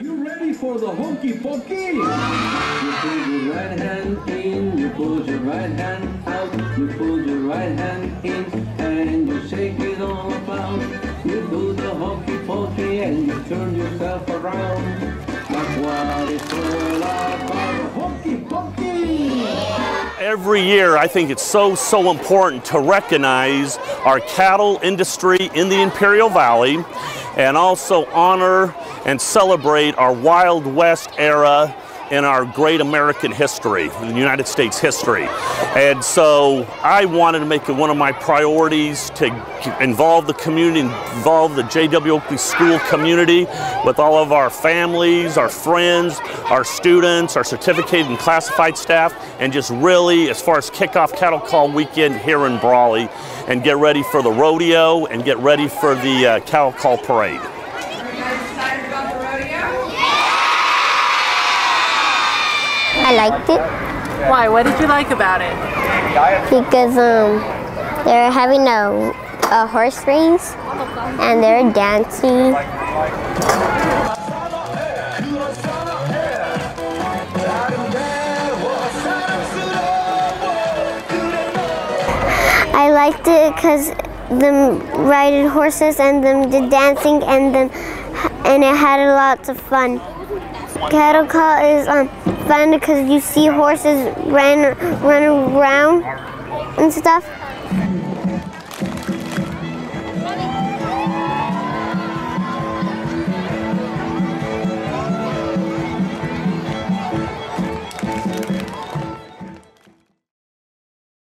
you ready for the hokey pokey? You put your right hand in, you put your right hand out, you put your right hand in, and you shake it all about. You do the hokey pokey and you turn yourself around. That's what it's all about, hokey pokey! Every year, I think it's so important to recognize our cattle industry in the Imperial Valley and also honor and celebrate our Wild West era in our great American history, in the United States history. And so I wanted to make it one of my priorities to involve the community, involve the J.W. Oakley School community with all of our families, our friends, our students, our certificated and classified staff, and just really, as far as kickoff Cattle Call weekend here in Brawley, and get ready for the rodeo and get ready for the Cattle Call parade. I liked it. Why? What did you like about it? Because they're having a horse race and they're dancing. I liked it because them riding horses and them did dancing and it had lots of fun. Cattle Call is fun because you see horses run around and stuff.